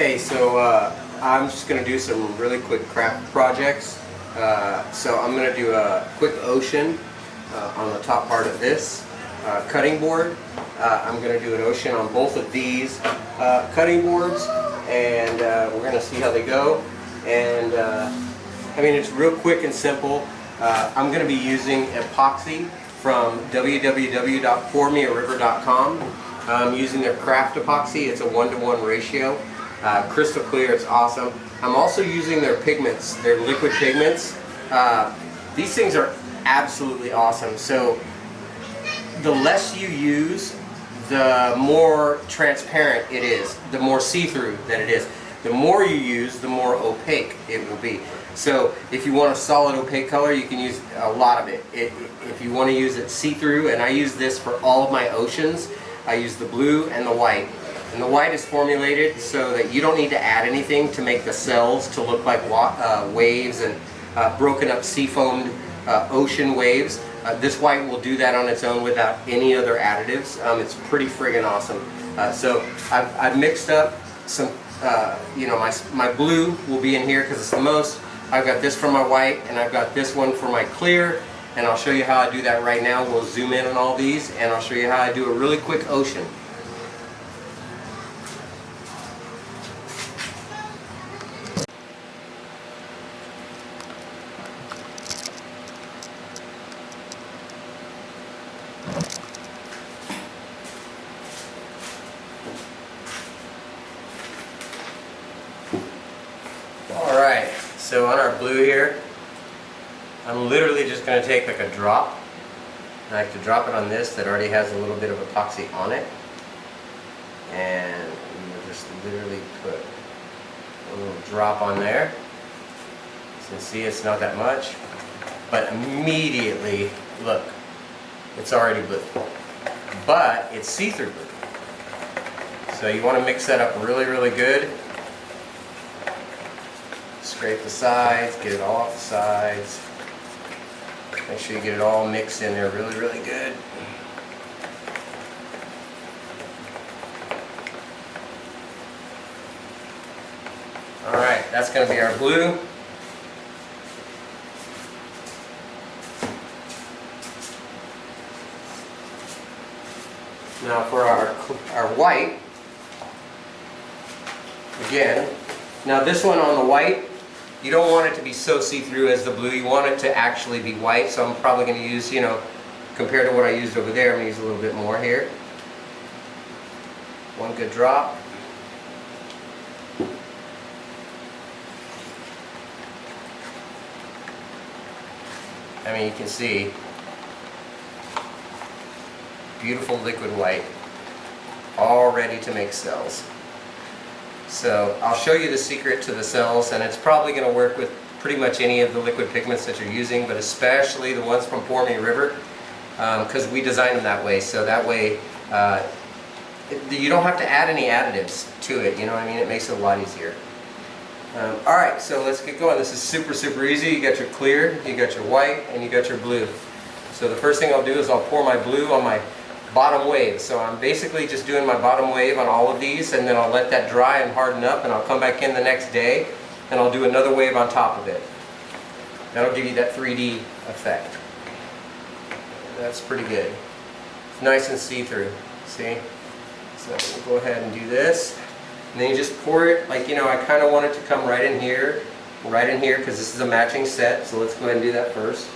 Hey, so I'm just going to do some really quick craft projects. So I'm going to do a quick ocean on the top part of this cutting board. I'm going to do an ocean on both of these cutting boards, and we're going to see how they go. And I mean, it's real quick and simple. I'm going to be using epoxy from www.pourmeariver.com. I'm using their craft epoxy. It's a 1-to-1 ratio. Crystal clear, it's awesome. I'm also using their pigments, their liquid pigments. These things are absolutely awesome. So the less you use, the more transparent it is, the more see-through that it is. The more you use, the more opaque it will be. So if you want a solid opaque color, you can use a lot of it. If you want to use it see-through, and I use this for all of my oceans, I use the blue and the white. And the white is formulated so that you don't need to add anything to make the cells to look like waves and broken up sea-foamed ocean waves. This white will do that on its own without any other additives. It's pretty friggin' awesome. So I've mixed up some, you know, my blue will be in here because it's the most. I've got this for my white, and I've got this one for my clear, and I'll show you how I do that right now. We'll zoom in on all these, and I'll show you how I do a really quick ocean. Alright, so on our blue here, I'm literally just going to take like a drop. I like to drop it on this that already has a little bit of epoxy on it. And we'll just literally put a little drop on there. As you can see, it's not that much. But immediately, look, it's already blue. But it's see-through blue. So you want to mix that up really, really good. Scrape the sides, get it all off the sides. Make sure you get it all mixed in there really, really good. Alright, that's going to be our blue. Now for our white, again, now this one on the white, you don't want it to be so see-through as the blue. You want it to actually be white, so I'm probably going to use, you know, compared to what I used over there, I'm going to use a little bit more here. One good drop. I mean, you can see beautiful liquid white, all ready to make cells. So I'll show you the secret to the cells, and it's probably going to work with pretty much any of the liquid pigments that you're using, but especially the ones from Pour Me a River, because we designed them that way. So that way you don't have to add any additives to it, you know what I mean? It makes it a lot easier. Alright, so let's get going. This is super, super easy. You got your clear, you got your white, and you got your blue. So the first thing I'll do is I'll pour my blue on my bottom wave. So I'm basically just doing my bottom wave on all of these, and then I'll let that dry and harden up, and I'll come back in the next day and I'll do another wave on top of it. That'll give you that 3D effect. That's pretty good. It's nice and see-through, see? So we'll go ahead and do this, and then you just pour it like, you know, I kind of want it to come right in here because this is a matching set, so let's go ahead and do that first.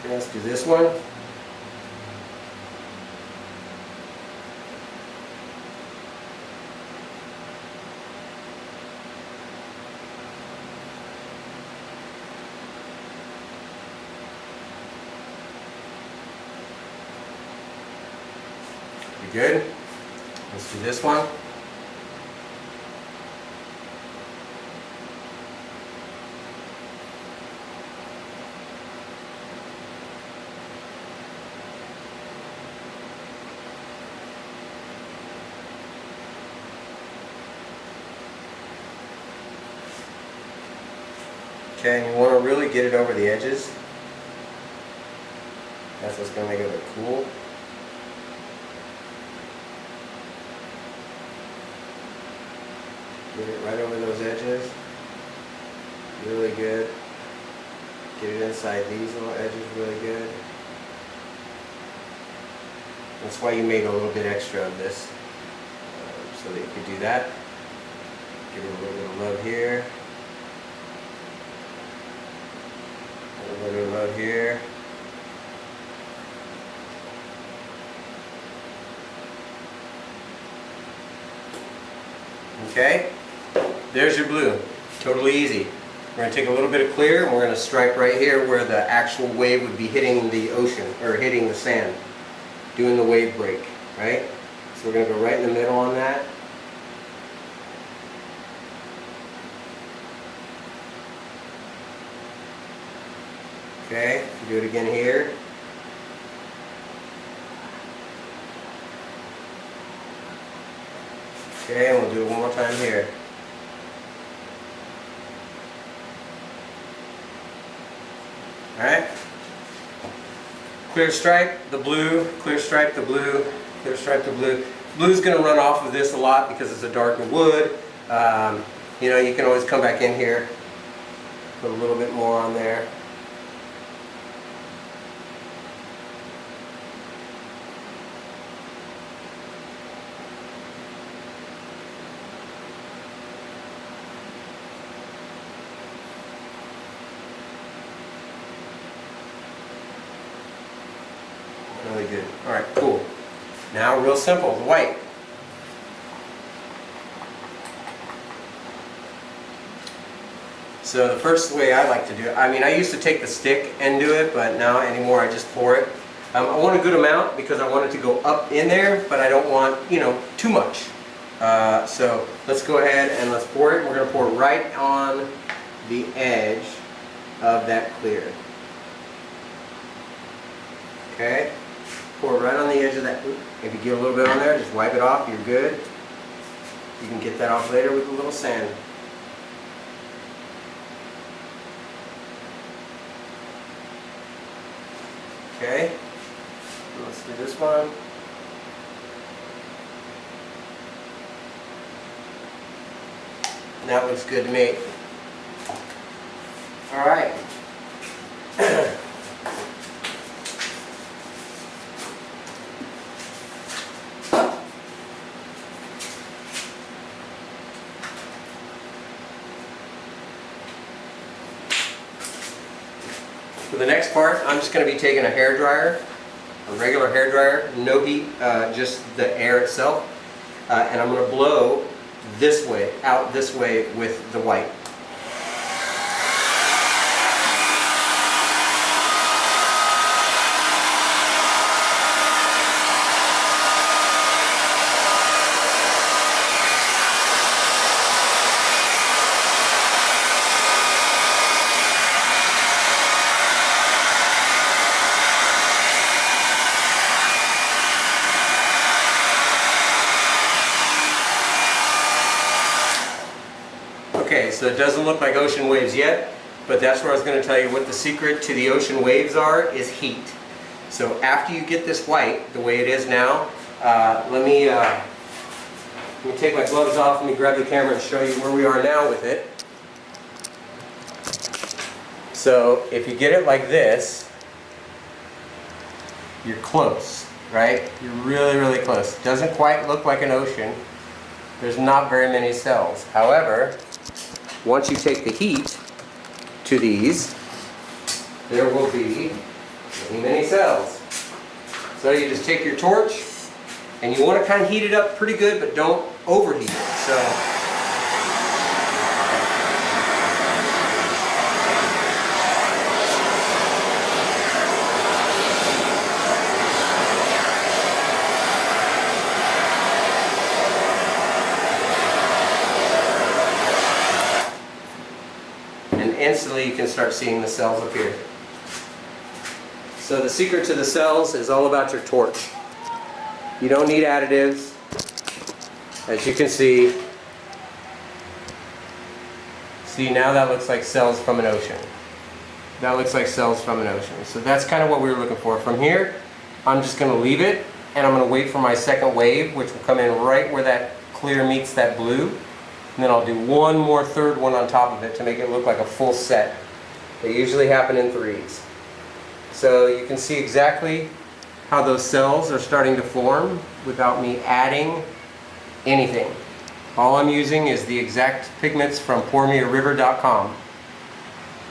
Let's do this one. You good? Let's do this one. Okay, and you want to really get it over the edges. That's what's going to make it look cool. Get it right over those edges. Really good. Get it inside these little edges really good. That's why you made a little bit extra of this, so that you could do that. Give it a little bit of love here. A little bit of love here. Okay, there's your blue. Totally easy. We're going to take a little bit of clear and we're going to stripe right here where the actual wave would be hitting the ocean, or hitting the sand, doing the wave break, right? So we're going to go right in the middle on that. Okay, do it again here. Okay, and we'll do it one more time here. Alright? Clear stripe, the blue, clear stripe, the blue, clear stripe, the blue. Blue's going to run off of this a lot because it's a darker wood. You know, you can always come back in here, put a little bit more on there. Really good. Alright, cool. Now real simple, the white. So the first way I like to do it, I mean I used to take the stick and do it, but now anymore I just pour it. I want a good amount because I want it to go up in there, but I don't want, you know, too much. So let's go ahead and let's pour it. We're going to pour it right on the edge of that clear. Okay? Pour it right on the edge of that. If you get a little bit on there, just wipe it off, you're good. You can get that off later with a little sand. Okay, let's do this one. That looks good to me. All right. For the next part, I'm just going to be taking a hair dryer, a regular hair dryer, no heat, just the air itself, and I'm going to blow this way, out this way with the white. Okay, so it doesn't look like ocean waves yet, but that's where I was going to tell you what the secret to the ocean waves are, is heat. So after you get this white, the way it is now, let me take my gloves off, let me grab the camera and show you where we are now with it. So if you get it like this, you're close, right? You're really, really close. It doesn't quite look like an ocean. There's not very many cells. However, once you take the heat to these, there will be many, many cells. So you just take your torch, and you want to kind of heat it up pretty good, but don't overheat it. So instantly you can start seeing the cells appear. So the secret to the cells is all about your torch. You don't need additives. As you can see See, now that looks like cells from an ocean. That looks like cells from an ocean. So that's kind of what we were looking for. From here, I'm just going to leave it, and I'm going to wait for my second wave, which will come in right where that clear meets that blue. And then I'll do one more third one on top of it to make it look like a full set. They usually happen in threes. So you can see exactly how those cells are starting to form without me adding anything. All I'm using is the exact pigments from pourmeariver.com.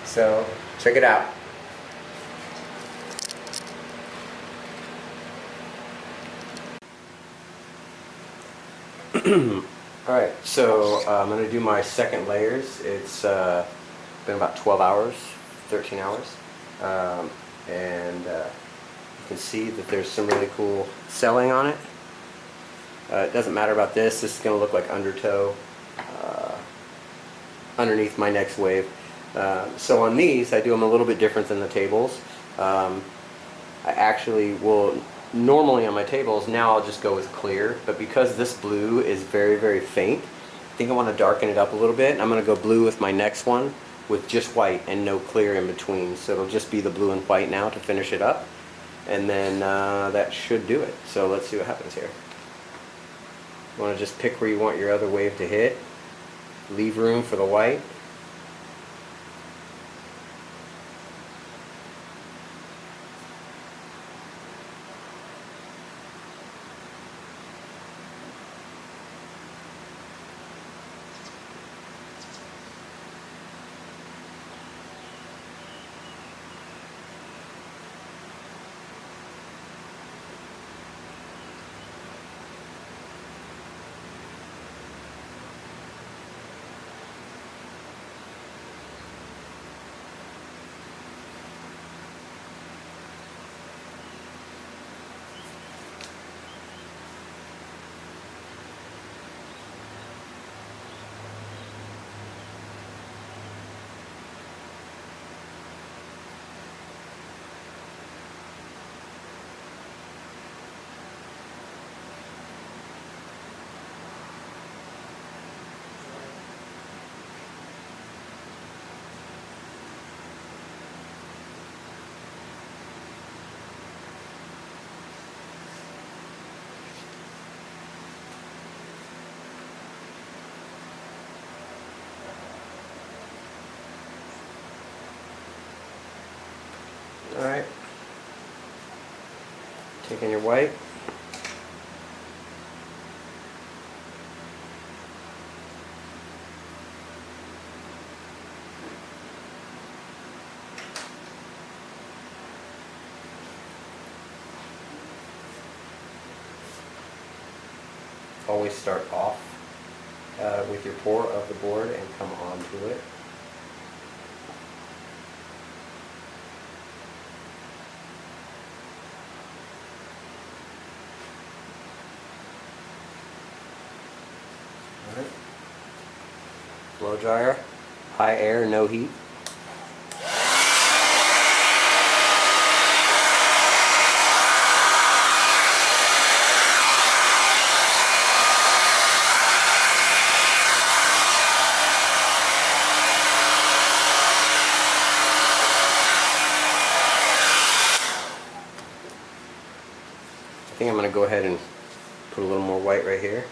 So check it out. Alright, so I'm going to do my second layers. It's been about 12 hours, 13 hours. And you can see that there's some really cool celling on it. It doesn't matter about this. This is going to look like undertow underneath my next wave. So on these, I do them a little bit different than the tables. I actually will, normally on my tables, now I'll just go with clear, but because this blue is very, very faint, I think I want to darken it up a little bit. I'm going to go blue with my next one with just white and no clear in between. So it'll just be the blue and white now to finish it up. And then that should do it. So let's see what happens here. You want to just pick where you want your other wave to hit. Leave room for the white. Alright, taking your white, always start off with your pour of the board and come onto it. Blow dryer, high air, no heat. I think I'm going to go ahead and put a little more white right here.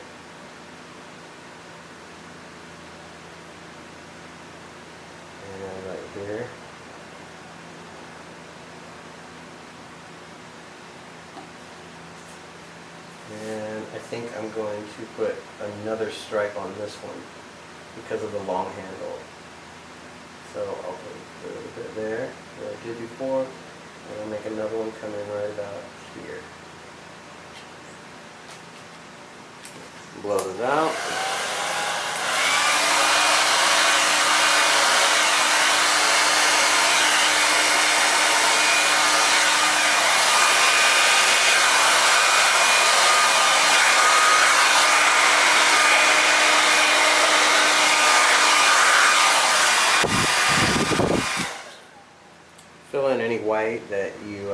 And right here. And I think I'm going to put another stripe on this one because of the long handle. So I'll put a little bit there, like I did before, and I'll make another one come in right about here. Blow this out. Fill in any white that you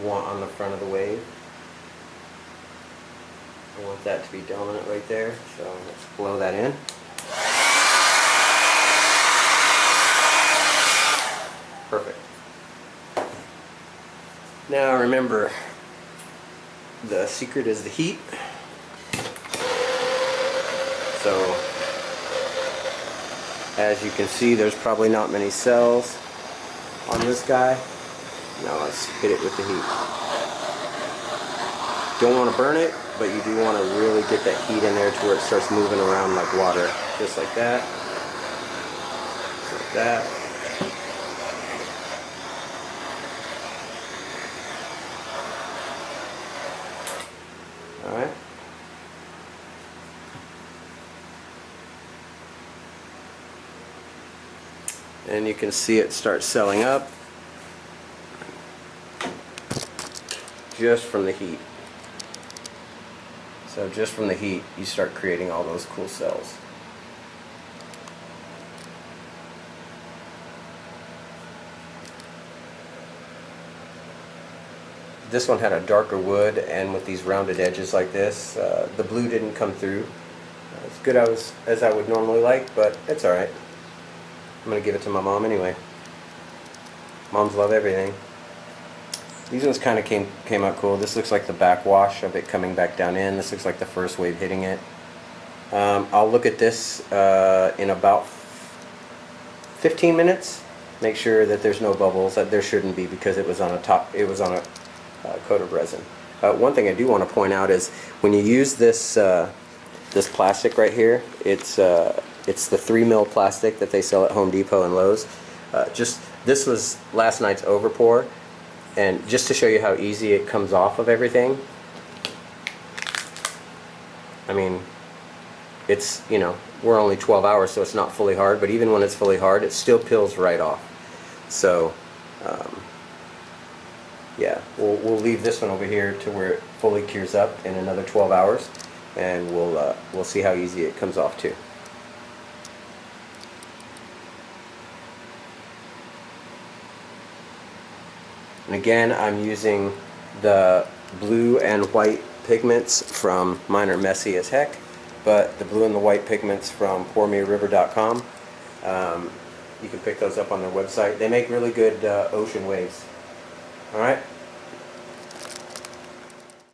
want on the front of the wave. I want that to be dominant right there, so let's blow that in. Perfect. Now remember, the secret is the heat. So as you can see, there's probably not many cells on this guy. Now let's hit it with the heat. Don't want to burn it, but you do want to really get that heat in there to where it starts moving around like water. Just like that. Just like that. Alright. And you can see it start selling up just from the heat. So just from the heat, you start creating all those cool cells. This one had a darker wood, and with these rounded edges like this, the blue didn't come through as good as I would normally like, but it's alright. I'm going to give it to my mom anyway. Moms love everything. These ones kind of came out cool. This looks like the backwash of it coming back down in. This looks like the first wave hitting it. I'll look at this in about 15 minutes. Make sure that there's no bubbles. That there shouldn't be, because it was on a coat of resin. One thing I do want to point out is when you use this this plastic right here, it's the 3 mil plastic that they sell at Home Depot and Lowe's. This was last night's overpour. And just to show you how easy it comes off of everything, I mean, it's, you know, we're only 12 hours, so it's not fully hard, but even when it's fully hard, it still peels right off. So, yeah, we'll leave this one over here to where it fully cures up in another 12 hours, and we'll see how easy it comes off too. And again, I'm using the blue and white pigments from, mine are messy as heck, but the blue and the white pigments from pourmeariver.com. You can pick those up on their website. They make really good ocean waves. Alright?